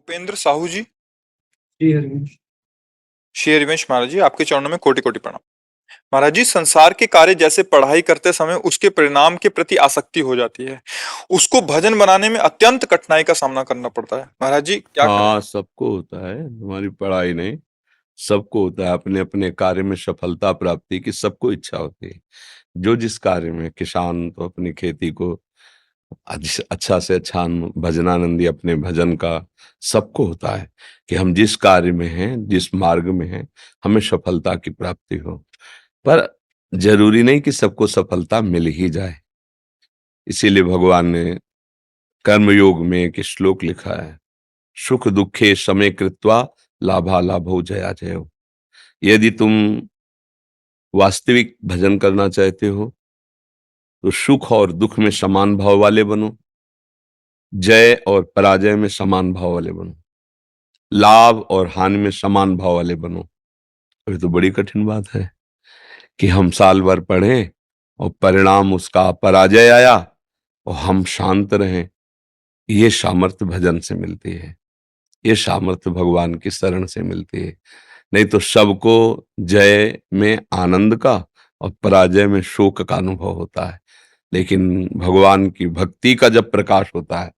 उपेंद्र साहू जी। जी हरिवंश। श्री हरिवंश महाराज जी, आपके चरणों में कोटि कोटि प्रणाम। महाराज जी, संसार के कार्य जैसे पढ़ाई करते समय उसके परिणाम के प्रति आसक्ति हो जाती है, उसको भजन बनाने में अत्यंत कठिनाई का सामना करना पड़ता है। महाराज जी, क्या करें? हाँ, सबको होता है, हमारी पढ़ाई नहीं, सबको होता है। अपने अपने कार्य में सफलता प्राप्ति की सबको इच्छा होती है। जो जिस कार्य में, किसान तो अपनी खेती को अच्छा से अच्छा भजनानंदी अपने भजन का, सबको होता है कि हम जिस कार्य में हैं, जिस मार्ग में हैं, हमें सफलता की प्राप्ति हो। पर जरूरी नहीं कि सबको सफलता मिल ही जाए। इसीलिए भगवान ने कर्मयोग में एक श्लोक लिखा है, सुख दुखे समय कृत्वा लाभा लाभो जया जयो। यदि तुम वास्तविक भजन करना चाहते हो तो सुख और दुख में समान भाव वाले बनो, जय और पराजय में समान भाव वाले बनो, लाभ और हानि में समान भाव वाले बनो। ये तो बड़ी कठिन बात है कि हम साल भर पढ़ें और परिणाम उसका पराजय आया और हम शांत रहें। ये सामर्थ्य भजन से मिलती है, ये सामर्थ्य भगवान की शरण से मिलती है। नहीं तो सबको जय में आनंद का और पराजय में शोक का अनुभव होता है। लेकिन भगवान की भक्ति का जब प्रकाश होता है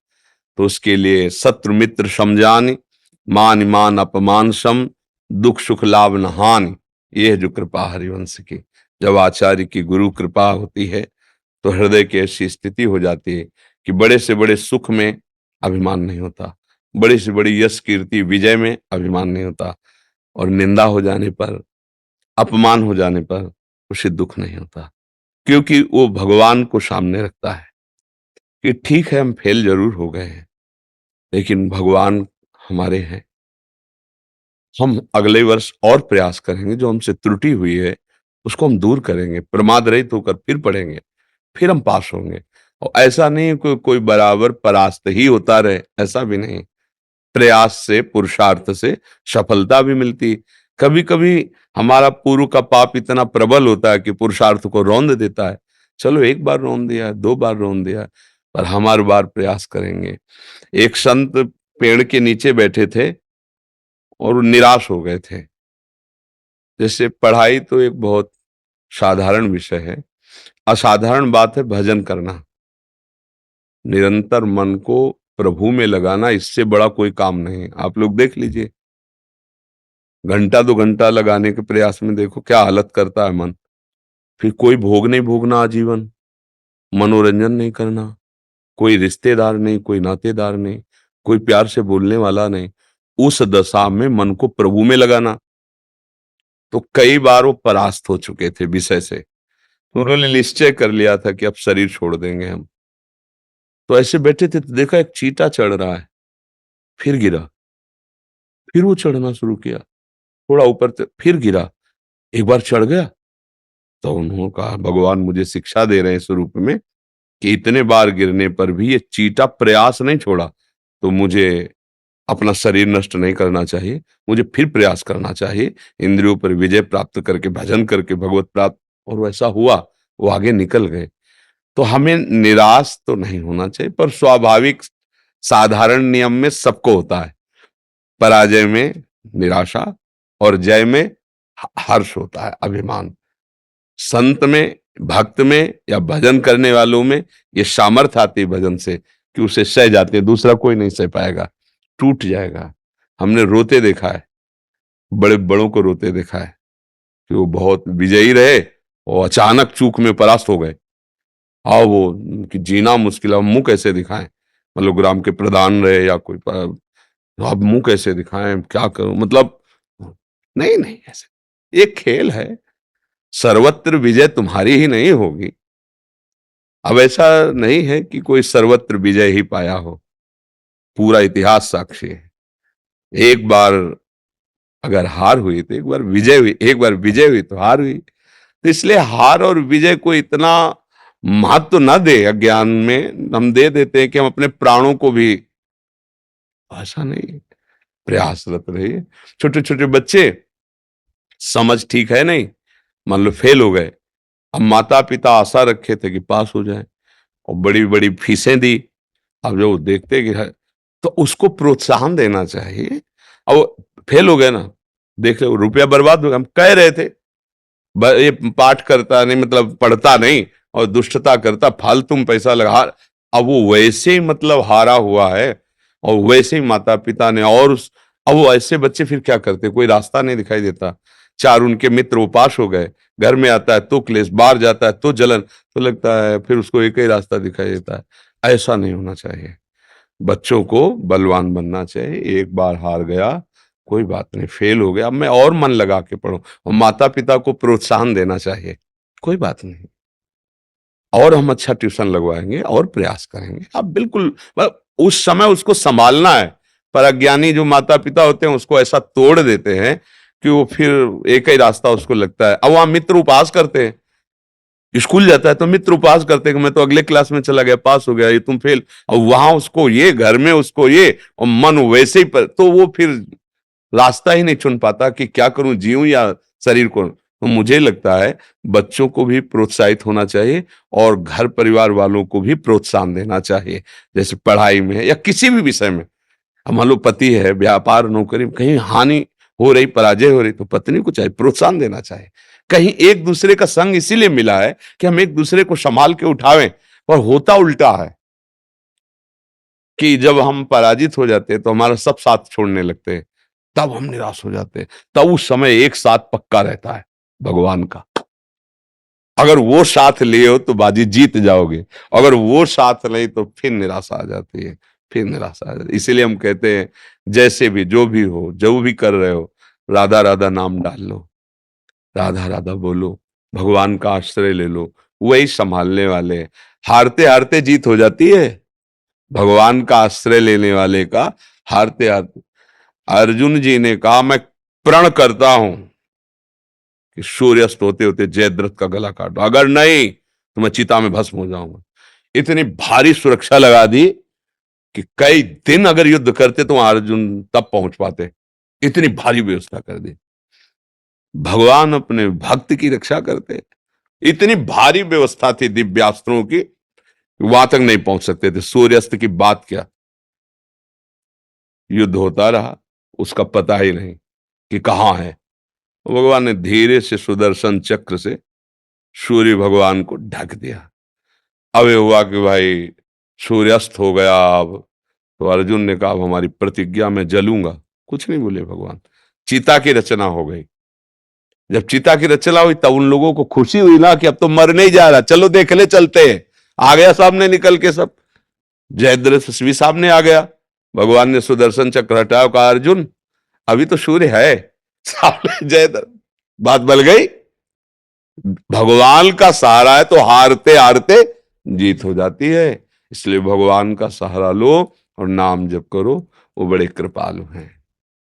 तो उसके लिए शत्रु मित्र समझानि, मान मान अपमान सम, दुख सुख लाभ न हानि। ये है जो कृपा हरिवंश की। जब आचार्य की गुरु कृपा होती है तो हृदय की ऐसी स्थिति हो जाती है कि बड़े से बड़े सुख में अभिमान नहीं होता, बड़ी से बड़ी यश कीर्ति विजय में अभिमान नहीं होता, और निंदा हो जाने पर, अपमान हो जाने पर उसे दुख नहीं होता, क्योंकि वो भगवान को सामने रखता है कि ठीक है, हम फेल जरूर हो गए हैं लेकिन भगवान हमारे हैं। हम अगले वर्ष और प्रयास करेंगे, जो हमसे त्रुटि हुई है उसको हम दूर करेंगे, प्रमाद रहित होकर फिर पढ़ेंगे, फिर हम पास होंगे। और ऐसा नहीं है कोई बराबर परास्त ही होता रहे, ऐसा भी नहीं। प्रयास से, पुरुषार्थ से सफलता भी मिलती। कभी कभी हमारा पूर्व का पाप इतना प्रबल होता है कि पुरुषार्थ को रौंद देता है। चलो, एक बार रौंद दिया, दो बार रौंद दिया, पर हम हर बार प्रयास करेंगे। एक संत पेड़ के नीचे बैठे थे और वो निराश हो गए थे। जैसे पढ़ाई तो एक बहुत साधारण विषय है, असाधारण बात है भजन करना, निरंतर मन को प्रभु में लगाना। इससे बड़ा कोई काम नहीं। आप लोग देख लीजिए, घंटा दो घंटा लगाने के प्रयास में देखो क्या हालत करता है मन। फिर कोई भोग नहीं भोगना आजीवन, मनोरंजन नहीं करना, कोई रिश्तेदार नहीं, कोई नातेदार नहीं, कोई प्यार से बोलने वाला नहीं, उस दशा में मन को प्रभु में लगाना। तो कई बार वो परास्त हो चुके थे विषय से, तो उन्होंने निश्चय कर लिया था कि अब शरीर छोड़ देंगे हम। तो ऐसे बैठे थे तो देखा एक चींटा चढ़ रहा है, फिर गिरा, फिर वो चढ़ना शुरू किया, थोड़ा ऊपर फिर गिरा, एक बार चढ़ गया। तो उन्होंने कहा, भगवान मुझे शिक्षा दे रहे हैं स्वरूप में कि इतने बार गिरने पर भी ये चींटा प्रयास नहीं छोड़ा, तो मुझे अपना शरीर नष्ट नहीं करना चाहिए, मुझे फिर प्रयास करना चाहिए, इंद्रियों पर विजय प्राप्त करके भजन करके भगवत प्राप्त। और वैसा हुआ, वो आगे निकल गए। तो हमें निराश तो नहीं होना चाहिए, पर स्वाभाविक साधारण नियम में सबको होता है, पराजय में निराशा और जय में हर्ष होता है, अभिमान। संत में, भक्त में या भजन करने वालों में ये सामर्थ्य आती है भजन से कि उसे सह जाते हैं, दूसरा कोई नहीं सह पाएगा, टूट जाएगा। हमने रोते देखा है, बड़े बड़ों को रोते देखा है कि वो बहुत विजयी रहे और अचानक चूक में परास्त हो गए। वो कि जीना मुश्किल है, मुंह कैसे दिखाएं। मतलब ग्राम के प्रधान रहे या कोई तो अब मुंह कैसे दिखाएं, क्या करूं, मतलब नहीं नहीं, ऐसे एक खेल है, सर्वत्र विजय तुम्हारी ही नहीं होगी। अब ऐसा नहीं है कि कोई सर्वत्र विजय ही पाया हो, पूरा इतिहास साक्षी है। एक बार अगर हार हुई तो एक बार विजय हुई, एक बार विजय हुई तो हार हुई। तो इसलिए हार और विजय को इतना महत्व न दे, अज्ञान में हम दे देते हैं कि हम अपने प्राणों को भी। ऐसा नहीं, प्रयासरत रहिए। छोटे छोटे बच्चे, समझ ठीक है नहीं, मान लो फेल हो गए, अब माता पिता आशा रखे थे कि पास हो जाए और बड़ी बड़ी फीसें दी। अब जो देखते कि तो उसको प्रोत्साहन देना चाहिए। अब फेल हो गए ना, देख लो रुपया बर्बाद हो गया। हम कह रहे थे ये पाठ करता नहीं, मतलब पढ़ता नहीं और दुष्टता करता, फालतू में पैसा लगा। अब वो वैसे ही मतलब हारा हुआ है, और वैसे ही माता पिता ने, और अब वो ऐसे बच्चे फिर क्या करते, कोई रास्ता नहीं दिखाई देता। चार उनके मित्र उपास हो गए, घर में आता है तो क्लेश, बाहर जाता है तो जलन, तो लगता है फिर उसको एक ही रास्ता दिखाई देता है। ऐसा नहीं होना चाहिए। बच्चों को बलवान बनना चाहिए। एक बार हार गया कोई बात नहीं, फेल हो गया, अब मैं और मन लगा के पढूं, और माता पिता को प्रोत्साहन देना चाहिए, कोई बात नहीं, और हम अच्छा ट्यूशन लगवाएंगे और प्रयास करेंगे। अब बिल्कुल उस समय उसको संभालना है। पर अज्ञानी जो माता पिता होते हैं उसको ऐसा तोड़ देते हैं कि वो फिर एक ही रास्ता उसको लगता है। अब वहां मित्र उपहास करते हैं, स्कूल जाता है तो मित्र उपहास करते हैं कि मैं तो अगले क्लास में चला गया, पास हो गया, ये तुम फेल। और वहां उसको ये, घर में उसको ये, और मन वैसे ही पर, तो वो फिर रास्ता ही नहीं चुन पाता कि क्या करूं, जीऊं या शरीर को। तो मुझे लगता है बच्चों को भी प्रोत्साहित होना चाहिए, और घर परिवार वालों को भी प्रोत्साहन देना चाहिए, जैसे पढ़ाई में या किसी भी विषय में। अब मान लो पति है, व्यापार नौकरी में कहीं हानि हो रही, पराजय हो रही, तो पत्नी को चाहिए प्रोत्साहन देना चाहिए। कहीं एक दूसरे का संग इसीलिए मिला है कि हम एक दूसरे को संभाल के उठावें, और होता उल्टा है कि जब हम पराजित हो जाते हैं तो हमारा सब साथ छोड़ने लगते हैं, तब हम निराश हो जाते हैं। तब उस समय एक साथ पक्का रहता है भगवान का। अगर वो साथ लिए हो तो बाजी जीत जाओगे, अगर वो साथ नहीं तो फिर निराशा आ जाती है, फिर निराशा आ जाती है। इसीलिए हम कहते हैं जैसे भी, जो भी हो, जो भी कर रहे हो, राधा राधा नाम डाल लो, राधा राधा बोलो, भगवान का आश्रय ले लो, वही संभालने वाले हैं। हारते हारते जीत हो जाती है, भगवान का आश्रय लेने वाले का हारते हारते। अर्जुन जी ने कहा मैं प्रण करता हूं कि सूर्यास्त होते होते जयद्रथ का गला काट दो, अगर नहीं तो मैं चिता में भस्म हो जाऊंगा। इतनी भारी सुरक्षा लगा दी कि कई दिन अगर युद्ध करते तो अर्जुन तब पहुंच पाते, इतनी भारी व्यवस्था कर दी। भगवान अपने भक्त की रक्षा करते, इतनी भारी व्यवस्था थी दिव्यास्त्रों की, वहां तक नहीं पहुंच सकते थे। सूर्यास्त की बात क्या, युद्ध होता रहा, उसका पता ही नहीं कि कहां है। भगवान ने धीरे से सुदर्शन चक्र से सूर्य भगवान को ढक दिया। अब ये हुआ कि भाई सूर्यास्त हो गया। अब तो अर्जुन ने कहा अब हमारी प्रतिज्ञा में जलूंगा, कुछ नहीं बोले भगवान। चिता की रचना हो गई। जब चिता की रचना हुई तब उन लोगों को खुशी हुई ना कि अब तो मर नहीं जा रहा, चलो देख ले चलते हैं। आ गया सामने निकल के सब, जयद्रथ भी सामने आ गया। भगवान ने सुदर्शन चक्र हटाया, कहा अर्जुन अभी तो सूर्य है सामने, जयद्रथ बात बल गई। भगवान का सहारा है तो हारते हारते जीत हो जाती है। इसलिए भगवान का सहारा लो और नाम जप करो, वो बड़े कृपालु हैं।